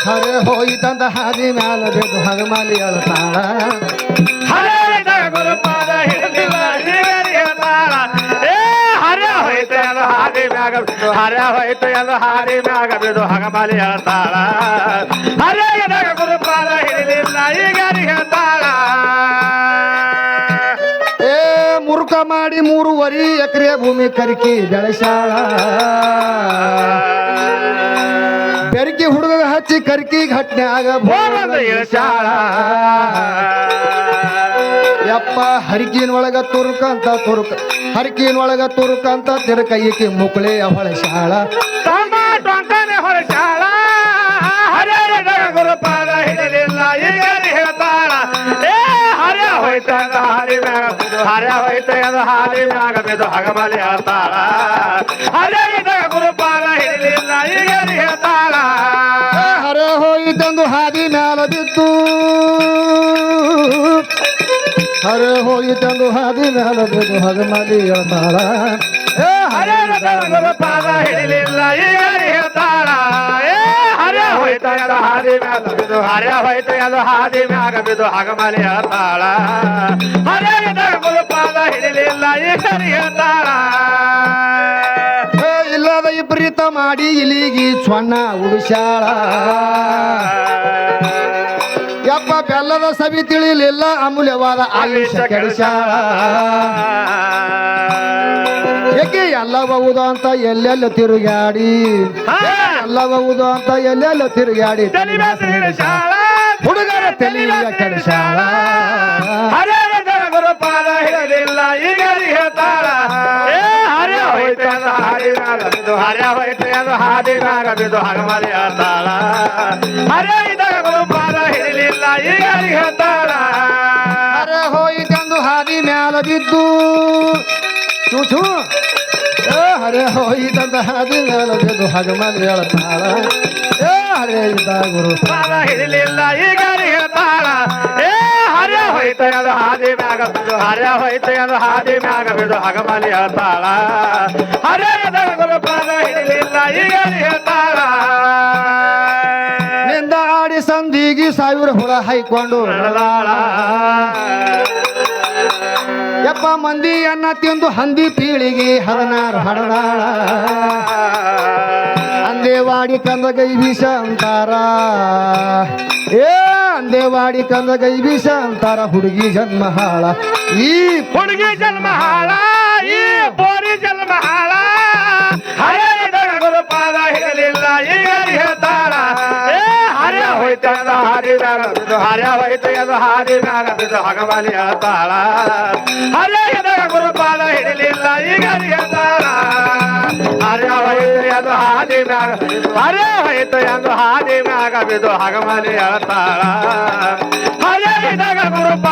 ಹರೇ ಹೋಯಿತಂದ ಹಾದಿ ಮ್ಯಾಲ ಬಿದ್ದು ಹಗಮಲಿ ಎಳತಾಳ ಹರೇ ಗುರುಪಾದ ಹಿಡಿಲಿಲ್ಲ ಈಗ ಹೇಳ್ತಾಳ ಹರೇ ಹೋಯ್ತು ಎಲ್ಲ ಹಾದಿ ಮ್ಯಾಗ ಬಿದ್ದು ಹರೇ ಹೋಯ್ತು ಎಲ್ಲ ಹಾದಿ ಮ್ಯಾಗ ಬಿದ್ದು ಹಗಮಲಿ ಹೇಳ್ತಾಳ ಹರೇ ಗುರುಪಾದ ಹಿಡಿಲಿಲ್ಲ ಈಗ ಹೇಳ್ತಾಳ ಮುರುಕ ಮಾಡಿ 3.5 ಎಕರೆ ಭೂಮಿ ಕರಿಕಿ ಬೆಳೆಸಾಳ ಬೆರಕಿ ಹುಡುಗ ಹಚ್ಚಿ ಕರ್ಕಿ ಘಟ್ನ್ಯಾಗ ಇಳಿಸಾಳ ಯಪ್ಪ ಹರಿಕಿನ ಒಳಗ ತುರುಕಂತ ಹರಿಕಿನ ಒಳಗ ತುರುಕಂತ ತಿರುಕೈಕಿ ಮುಕ್ಳೆ ಹೊಳಸಾಳ ತಮ್ಮ ಟೊಂಕನೆ ಹೊರಸಾಳ ಹರೇ ಗುರುಪಾದ ಹಿಡಿಲಿಲ್ಲ ಈಗ ಹೇಳ್ತಾಳ ಹರೇ ಹೋಯ್ತು ಎಂದು ಹಾದಿ ಮ್ಯಾಗ ಬಿದ್ದು ಹರೇ ಹೋಯ್ತು ಎಂದು ಹಾದಿ ಮ್ಯಾಗ ಬಿದ್ದು ಹಗಮಲಿ ಹೇಳ್ತಾಳ ಹರೇ ಗುರುಪಾದ ಹಿಡಿಲಿಲ್ಲ ಈಗ ಹೇಳ್ತಾಳ ಹರೇ ಹೋಯಿತಂದು ಹಾದಿ ಮ್ಯಾಲ ಬಿದ್ದು ಹರೇ ಹೋಯಿತಂದು ಹಾದಿ ಮ್ಯಾಲ ಬಿದ್ದು ಹಗಮಲಿ ಎಳತಾಳ ಹರೇ ಗುರುಪಾದ ಹಿಡಿಲಿಲ್ಲ ಈಗ ಹೇಳ್ತಾಳ ಹರೇ ಹೋಯ್ತು ಎಂದು ಹಾದಿ ಮ್ಯಾಗ ಬಿದ್ದು ಹರೇ ಹೋಯ್ತು ಎಂದು ಹಾದಿ ಮ್ಯಾಗ ಬಿದ್ದು ಹಗಮಲಿ ಹೇಳ್ತಾಳ ಹರೇ ಗುರುಪಾದ ಹಿಡಿಲಿಲ್ಲ ಈಗ ಹೇಳ್ತಾಳ ಇಲ್ಲದ ವಿಪರೀತ ಮಾಡಿ ಇಲಿಗಿ ಚೊಣ್ಣ ಉಡಿಸ್ಯಾಳ ಯಪ್ಪ ಬೆಲ್ಲದ ಸವಿ ತಿಳಿಲಿಲ್ಲ ಅಮೂಲ್ಯವಾದ ಆಯುಷ್ಯ ಕೆಡಿಸ್ಯಾಳ ಏಕೆ ಎಲ್ಲಬಹುದು ಅಂತ ಎಲ್ಲೆಲ್ಲ ತಿರುಗಾಡಿ ಎಲ್ಲಬಹುದು ಅಂತ ಎಲ್ಲೆಲ್ಲ ತಿರುಗಾಡಿ ತಲೆ ಮ್ಯಾಗ ಹಿಡಿಸಾಳ ಹುಡುಗರ ತಲೆಯ ಕೆಡಿಸಾಳ ಹರಿಯದ ಗುರುಪಾದ ಹಿಡಲಿಲ್ಲ ಈಗ ಹೇಳ್ತಾಳ ಏ ಹರಿಯ ಹೋಯ್ತು ಅದು ಹಾದಿ ಮ್ಯಾಗ ಬಿದ್ದು ಹರಿಯ ಹೋಯ್ತು ಅದು ಹಾದಿ ಮ್ಯಾಗ ಬಿದ್ದು ಹಗಮಲಿ ಹೇಳ್ತಾಳ ಹರಿಯ ಗುರುಪಾದ ಹಿಡಲಿಲ್ಲ ಈಗ ಹೇಳ್ತಾಳ ಅರೆ ಹೋಯಿತೆಂದು ಹಾದಿ ಮ್ಯಾಲ ಬಿದ್ದು ಚೂಚು ಹರೇ ಹೋಯಿತಂದ ಹಾದಿ ಮ್ಯಾಲ ಬಿದ್ದು ಹಗಮಲಿ ಹೇಳ್ತಾಳ ಹರೇ ಇದ್ದ ಗುರು ಪಾದ ಹಿಡಲಿಲ್ಲ ಈಗ ಹೇಳ್ತಾಳ ಏ ಹರಿಯ ಹೋಯ್ತು ಅದು ಹಾದಿ ಮ್ಯಾಗ ಬಿದ್ದು ಹರಿಯ ಹೋಯ್ತು ಅದು ಹಾದಿ ಮ್ಯಾಗ ಬಿದ್ದು ಹಗಮಲಿ ಹೇಳ್ತಾಳ ಹರಿಯದ ಗುರುಪಾದ ಹಿಡಲಿಲ್ಲ ಈಗ ಹೇಳ್ತಾಳ ನಿಂದ ಆಡಿ ಸಂದಿಗಿ 1000 ಹುಳ ಹೈಕೊಂಡು ಯಪ್ಪ ಮಂದಿ ಅನ್ನ ತಿಂದು ಹಂದಿ ಪೀಳಿಗೆ 16 ಹಡದಾಳ ಅಂದೇವಾಡಿ ಕಂದಗೈ ವಿಷ ಅಂತಾರ ಅಂದೇವಾಡಿ ಕಂದಗೈ ವಿಷ ಅಂತಾರ ಹುಡುಗಿ ಜನ್ಮ ಹಾಳ ಈ ಹುಡುಗಿ ಜನ್ಮ ಹಾಳ ಈ ಬೋರಿ ಜನ್ಮ ಹಾಳ ಹರಿಯದ ಗುರುಪಾದ ಹಿಡಲಿಲ್ಲ ಈಗ ಹೇಳ್ತಾಳ ಏ ಹರಿಯ ಹೋಯ್ತು ಅದು ಹಾದಿ ಮ್ಯಾಗ ಬಿದ್ದು ಹರಿಯ ಹೋಯ್ತು ಅದು ಹಾದಿ ಮ್ಯಾಗ ಬಿದ್ದು ಹಗಮಲಿ ಹೇಳ್ತಾಳ ಹರಿಯದ ಗುರುಪಾದ ಹಿಡಲಿಲ್ಲ ಈಗ ಹೇಳ್ತಾಳ ಹರಿಯ ಹೋಯ್ತು ಅದು ಹಾದಿ ಮ್ಯಾಗ ಹರಿಯ ಹೋಯ್ತು ಅದು ಹಾದಿ ಮ್ಯಾಗ ಬಿದ್ದು ಹಗಮಲಿ ಹೇಳ್ತಾಳ ಹರಿಯದ ಗುರುಪಾದ